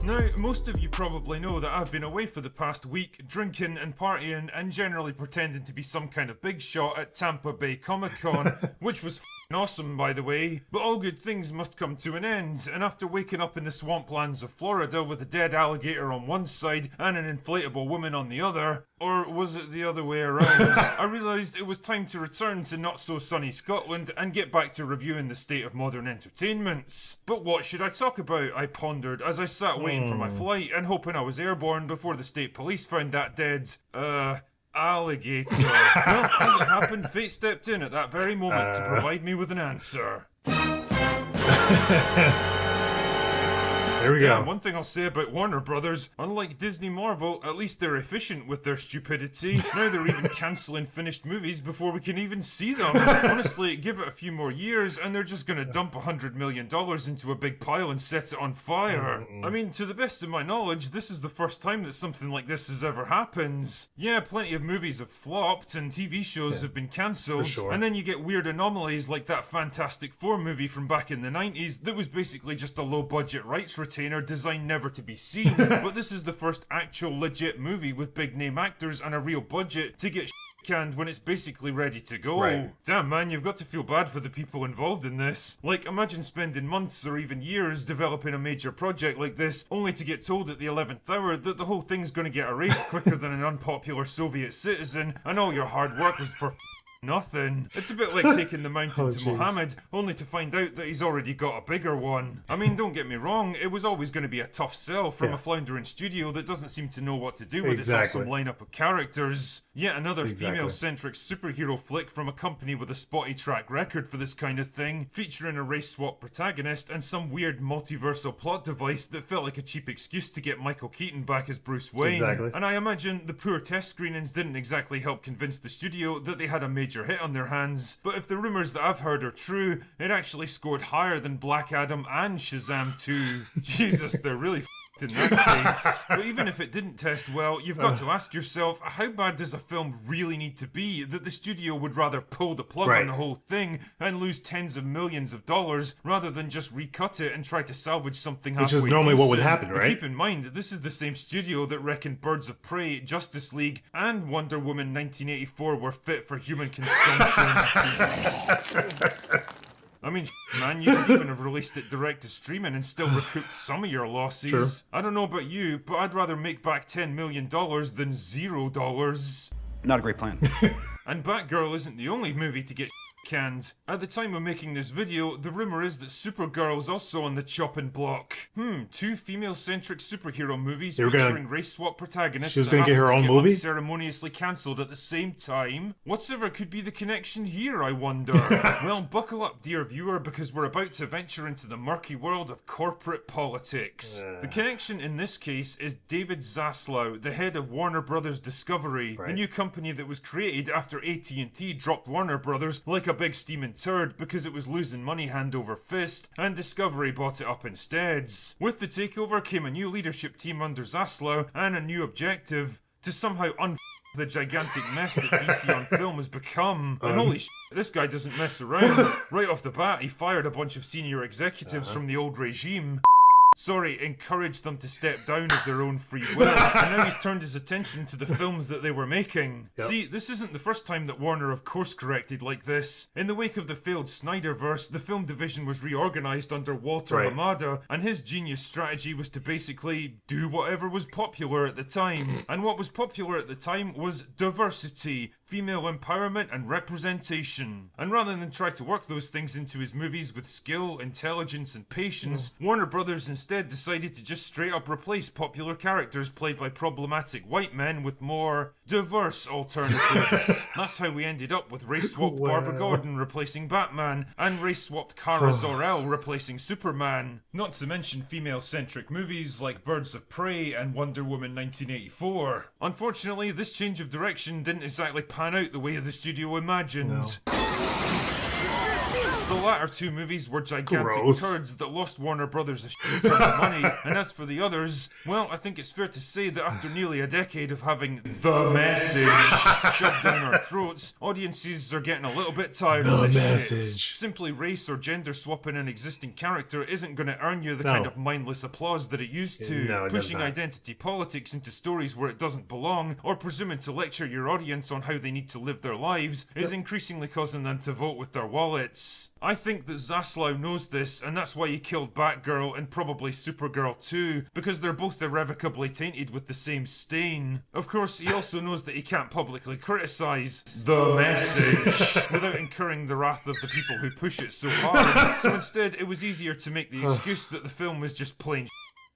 Now, most of you probably know that I've been away for the past week, drinking and partying and generally pretending to be some kind of big shot at Tampa Bay Comic-Con, which was awesome, by the way. But all good things must come to an end, and after waking up in the swamplands of Florida with a dead alligator on one side and an inflatable woman on the other, or was it the other way around? I realised it was time to return to not-so-sunny Scotland and get back to reviewing the state of modern entertainments. But what should I talk about? I pondered as I sat waiting for my flight and hoping I was airborne before the state police found that dead, alligator. Well, as it happened, fate stepped in at that very moment to provide me with an answer. There we go. One thing I'll say about Warner Brothers, unlike Disney Marvel, at least they're efficient with their stupidity. Now they're even cancelling finished movies before we can even see them. Honestly, give it a few more years and they're just gonna dump $100 million into a big pile and set it on fire. I mean, to the best of my knowledge, this is the first time that something like this has ever happened. Yeah, plenty of movies have flopped and TV shows have been cancelled, and then you get weird anomalies like that Fantastic Four movie from back in the 90s that was basically just a low-budget rights retainer designed never to be seen. But this is the first actual legit movie with big name actors and a real budget to get canned when it's basically ready to go. Right. Damn man, you've got to feel bad for the people involved in this. Like, imagine spending months or even years developing a major project like this, only to get told at the 11th hour that the whole thing's gonna get erased quicker than an unpopular Soviet citizen, and all your hard work was for nothing. It's a bit like taking the mountain to Mohammed, only to find out that he's already got a bigger one. I mean, don't get me wrong, it was always going to be a tough sell from a floundering studio that doesn't seem to know what to do with its awesome lineup of characters. Yet another female-centric superhero flick from a company with a spotty track record for this kind of thing, featuring a race-swap protagonist and some weird multiversal plot device that felt like a cheap excuse to get Michael Keaton back as Bruce Wayne. And I imagine the poor test screenings didn't exactly help convince the studio that they had a major hit on their hands, but if the rumours that I've heard are true, it actually scored higher than Black Adam and Shazam 2. Jesus, they're really f***ed in that case. But even if it didn't test well, you've got to ask yourself, how bad does a film really need to be that the studio would rather pull the plug on the whole thing and lose tens of millions of dollars rather than just recut it and try to salvage something halfway decent? Which is normally what would happen, right? But keep in mind, this is the same studio that reckoned Birds of Prey, Justice League, and Wonder Woman 1984 were fit for human consumption. I mean, man, you could even have released it direct to streaming and still recouped some of your losses. I don't know about you, but I'd rather make back $10 million than $0. Not a great plan. And Batgirl isn't the only movie to get canned. At the time of making this video, the rumour is that Supergirl's also on the chopping block. Two female-centric superhero movies featuring race-swap protagonists she was gonna get her own movie? Unceremoniously cancelled at the same time. Whatsoever could be the connection here, I wonder? Well, buckle up, dear viewer, because we're about to venture into the murky world of corporate politics. The connection in this case is David Zaslav, the head of Warner Brothers Discovery, the new company that was created after AT&T dropped Warner Brothers like a big steaming turd because it was losing money hand over fist, and Discovery bought it up instead. With the takeover came a new leadership team under Zaslav and a new objective: to somehow the gigantic mess that DC on film has become. And holy this guy doesn't mess around. Right off the bat, he fired a bunch of senior executives from the old regime. Sorry, encouraged them to step down of their own free will, and now he's turned his attention to the films that they were making. See, this isn't the first time that Warner have course-corrected like this. In the wake of the failed Snyderverse, the film division was reorganised under Walter Hamada, and his genius strategy was to basically do whatever was popular at the time. And what was popular at the time was diversity, female empowerment and representation. And rather than try to work those things into his movies with skill, intelligence and patience, Warner Brothers instead decided to just straight up replace popular characters played by problematic white men with more diverse alternatives. That's how we ended up with race-swapped Barbara Gordon replacing Batman and race-swapped Kara Zor-El replacing Superman. Not to mention female-centric movies like Birds of Prey and Wonder Woman 1984. Unfortunately, this change of direction didn't exactly pan out the way the studio imagined. No. The latter two movies were gigantic Gross. turds that lost Warner Brothers a shit ton of money, and as for the others, well, I think it's fair to say that after nearly a decade of having the message shoved down our throats, audiences are getting a little bit tired of this shit. Simply race or gender swapping an existing character isn't going to earn you the kind of mindless applause that it used to. Pushing identity politics into stories where it doesn't belong, or presuming to lecture your audience on how they need to live their lives, is increasingly causing them to vote with their wallets. I think that Zaslav knows this, and that's why he killed Batgirl and probably Supergirl too, because they're both irrevocably tainted with the same stain. Of course, he also knows that he can't publicly criticise the message without incurring the wrath of the people who push it so hard. So instead, it was easier to make the excuse that the film was just plain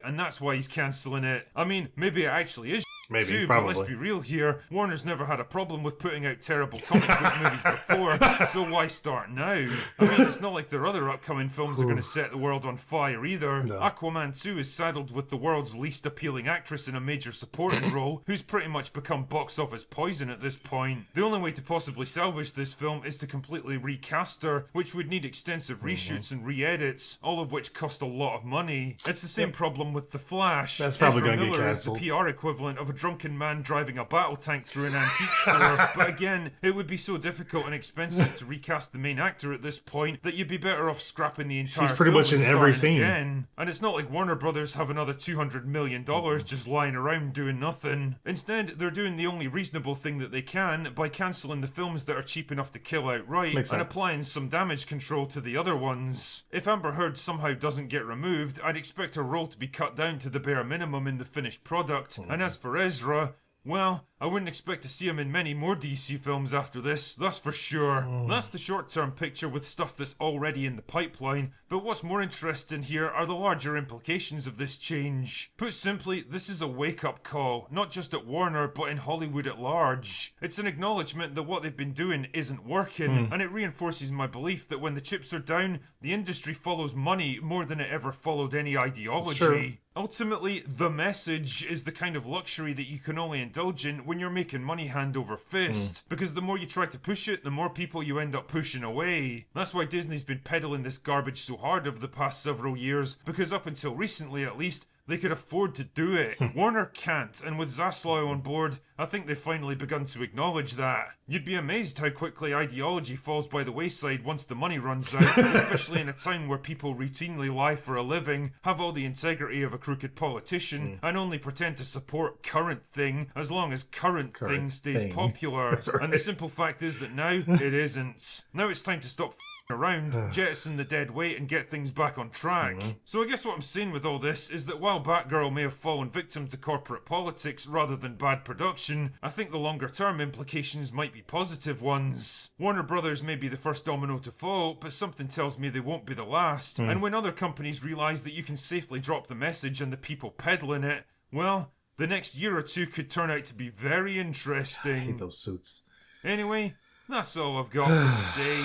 and that's why he's cancelling it. I mean, maybe it actually is too, but let's be real here. Warner's never had a problem with putting out terrible comic book movies before, so why start now? I mean, it's not like their other upcoming films are going to set the world on fire either. No. Aquaman 2 is saddled with the world's least appealing actress in a major supporting role, who's pretty much become box office poison at this point. The only way to possibly salvage this film is to completely recast her, which would need extensive reshoots and re-edits, all of which cost a lot of money. It's the same problem with The Flash. That's probably going to get cancelled. Is the PR equivalent of a drunken man driving a battle tank through an antique store. But again, it would be so difficult and expensive to recast the main actor at this point that you'd be better off scrapping the entire He's pretty much in every scene. Again. And it's not like Warner Brothers have another $200 million just lying around doing nothing. Instead, they're doing the only reasonable thing that they can by cancelling the films that are cheap enough to kill outright and applying some damage control to the other ones. If Amber Heard somehow doesn't get removed, I'd expect her role to be cut down to the bare minimum in the finished product. And as for Ezra, well, I wouldn't expect to see him in many more DC films after this, that's for sure. That's the short-term picture with stuff that's already in the pipeline, but what's more interesting here are the larger implications of this change. Put simply, this is a wake-up call, not just at Warner, but in Hollywood at large. It's an acknowledgement that what they've been doing isn't working, and it reinforces my belief that when the chips are down, the industry follows money more than it ever followed any ideology. Ultimately, the message is the kind of luxury that you can only indulge in when you're making money hand over fist, because the more you try to push it, the more people you end up pushing away. That's why Disney's been peddling this garbage so hard over the past several years, because up until recently at least, they could afford to do it. Warner can't, and with Zaslav on board, I think they've finally begun to acknowledge that. You'd be amazed how quickly ideology falls by the wayside once the money runs out, especially in a town where people routinely lie for a living, have all the integrity of a crooked politician, and only pretend to support current thing as long as current thing stays popular. And the simple fact is that now, it isn't. Now it's time to stop around, jettison the dead weight and get things back on track. So I guess what I'm saying with all this is that while Batgirl may have fallen victim to corporate politics rather than bad production, I think the longer term implications might be positive ones. Warner Brothers may be the first domino to fall, but something tells me they won't be the last. And when other companies realise that you can safely drop the message and the people peddling it, well, the next year or two could turn out to be very interesting. I hate those suits. Anyway, that's all I've got for today.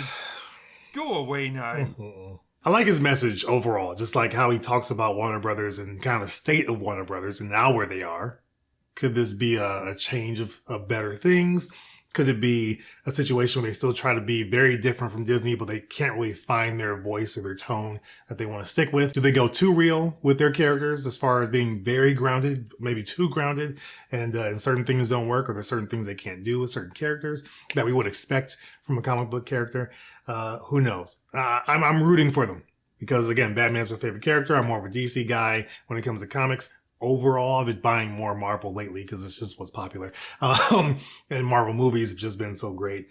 Go away now. I like his message overall, just like how he talks about Warner Brothers and kind of the state of Warner Brothers and now where they are. Could this be a change of better things? Could it be a situation where they still try to be very different from Disney, but they can't really find their voice or their tone that they want to stick with? Do they go too real with their characters as far as being very grounded, maybe too grounded, and certain things don't work, or there's certain things they can't do with certain characters that we would expect from a comic book character? Who knows? I'm rooting for them because, again, Batman's my favorite character. I'm more of a DC guy when it comes to comics. Overall, I've been buying more Marvel lately because it's just what's popular. And Marvel movies have just been so great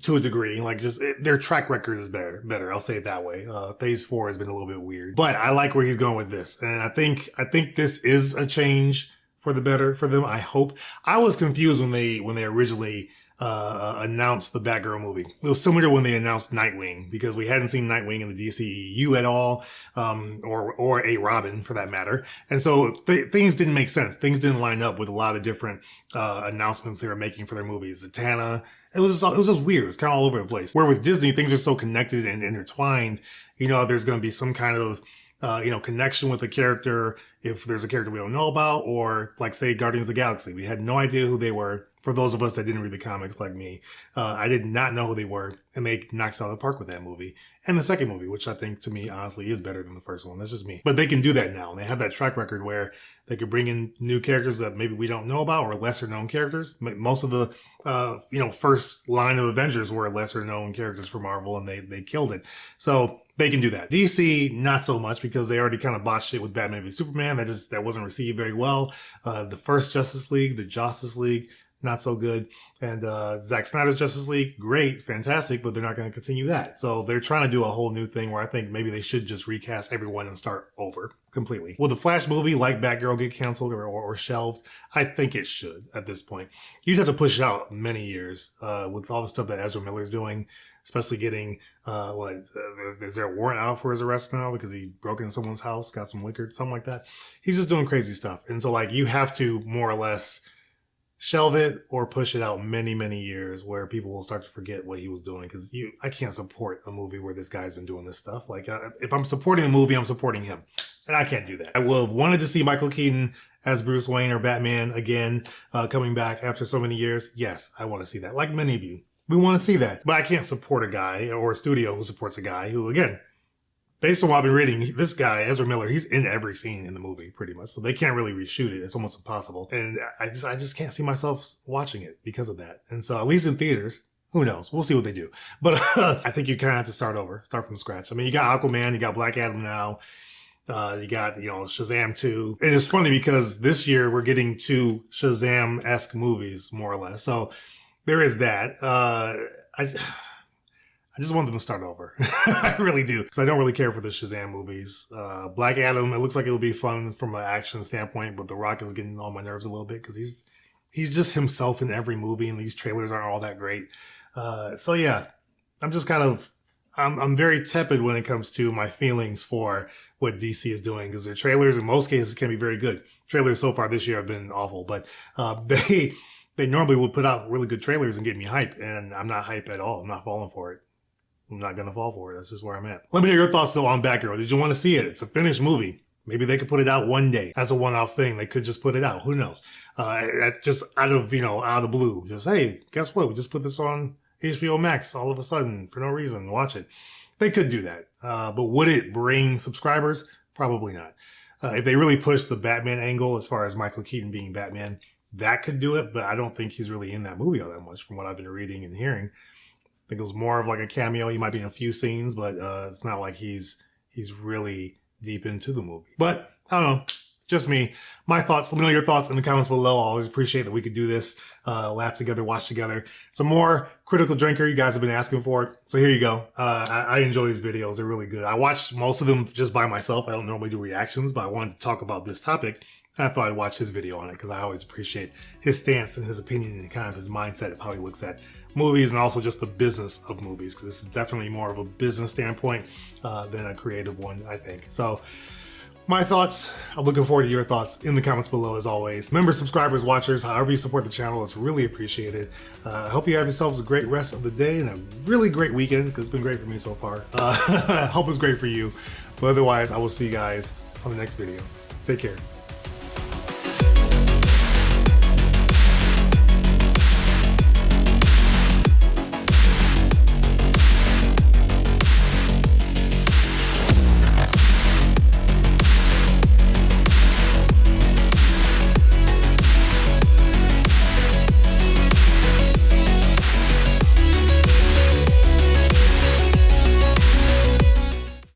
to a degree. Like, their track record is better. I'll say it that way. Phase 4 has been a little bit weird, but I like where he's going with this. And I think this is a change for the better for them. I hope. I was confused when they originally announced the Batgirl movie. It was similar to when they announced Nightwing, because we hadn't seen Nightwing in the DCEU at all, or a Robin for that matter. And so things didn't make sense. Things didn't line up with a lot of different announcements they were making for their movies. Zatanna, it was just weird. It was kind of all over the place. Where with Disney, things are so connected and intertwined. You know, there's going to be some kind of connection with a character if there's a character we don't know about, or like say Guardians of the Galaxy. We had no idea who they were. For those of us that didn't read the comics like me, I did not know who they were, and they knocked it out of the park with that movie. And the second movie, which I think to me, honestly, is better than the first one. That's just me. But they can do that now. And they have that track record where they could bring in new characters that maybe we don't know about, or lesser known characters. Most of the, first line of Avengers were lesser known characters for Marvel, and they killed it. So they can do that. DC, not so much, because they already kind of botched it with Batman v Superman. That wasn't received very well. The first Justice League, the Justice League, not so good. And Zack Snyder's Justice League, great, fantastic, but they're not going to continue that. So they're trying to do a whole new thing where I think maybe they should just recast everyone and start over completely. Will the Flash movie like Batgirl get canceled or shelved? I think it should at this point. You'd have to push it out many years with all the stuff that Ezra Miller's doing, especially getting, is there a warrant out for his arrest now because he broke into someone's house, got some liquor, something like that. He's just doing crazy stuff. And so you have to more or less shelve it or push it out many, many years where people will start to forget what he was doing. Because I can't support a movie where this guy's been doing this stuff. If I'm supporting the movie, I'm supporting him. And I can't do that. I would have wanted to see Michael Keaton as Bruce Wayne or Batman again, coming back after so many years. Yes, I want to see that. Like many of you. We want to see that. But I can't support a guy or a studio who supports a guy who, again, based on what I've been reading, this guy, Ezra Miller, he's in every scene in the movie, pretty much. So they can't really reshoot it. It's almost impossible. And I just can't see myself watching it because of that. And so at least in theaters, who knows? We'll see what they do. But I think you kind of have to start from scratch. I mean, you got Aquaman, you got Black Adam now. You got, Shazam 2. And it's funny because this year we're getting 2 Shazam-esque movies, more or less. So there is that. I just want them to start over. I really do. Because I don't really care for the Shazam movies. Black Adam, it looks like it'll be fun from an action standpoint, but The Rock is getting on my nerves a little bit because he's just himself in every movie, and these trailers aren't all that great. So yeah, I'm just I'm very tepid when it comes to my feelings for what DC is doing, because their trailers in most cases can be very good. Trailers so far this year have been awful, but they normally would put out really good trailers and get me hype, and I'm not hype at all. I'm not falling for it. I'm not going to fall for it. That's just where I'm at. Let me know your thoughts though on Batgirl. Did you want to see it? It's a finished movie. Maybe they could put it out one day as a one-off thing. They could just put it out. Who knows? Just out of the blue. Just, hey, guess what? We just put this on HBO Max all of a sudden for no reason. Watch it. They could do that. But would it bring subscribers? Probably not. If they really push the Batman angle as far as Michael Keaton being Batman, that could do it. But I don't think he's really in that movie all that much from what I've been reading and hearing. I think it was more of like a cameo. He might be in a few scenes, but it's not like he's really deep into the movie. But I don't know. Just me. My thoughts. Let me know your thoughts in the comments below. I always appreciate that we could do this. Laugh together, watch together. Some more Critical Drinker. You guys have been asking for it. So here you go. I enjoy these videos. They're really good. I watched most of them just by myself. I don't normally do reactions, but I wanted to talk about this topic. And I thought I'd watch his video on it because I always appreciate his stance and his opinion and kind of his mindset of how he looks at movies, and also just the business of movies, because this is definitely more of a business standpoint than a creative one, I think. So my thoughts, I'm looking forward to your thoughts in the comments below as always. Members, subscribers, watchers, however you support the channel, it's really appreciated. I hope you have yourselves a great rest of the day and a really great weekend, because it's been great for me so far. Hope it's great for you. But otherwise, I will see you guys on the next video. Take care.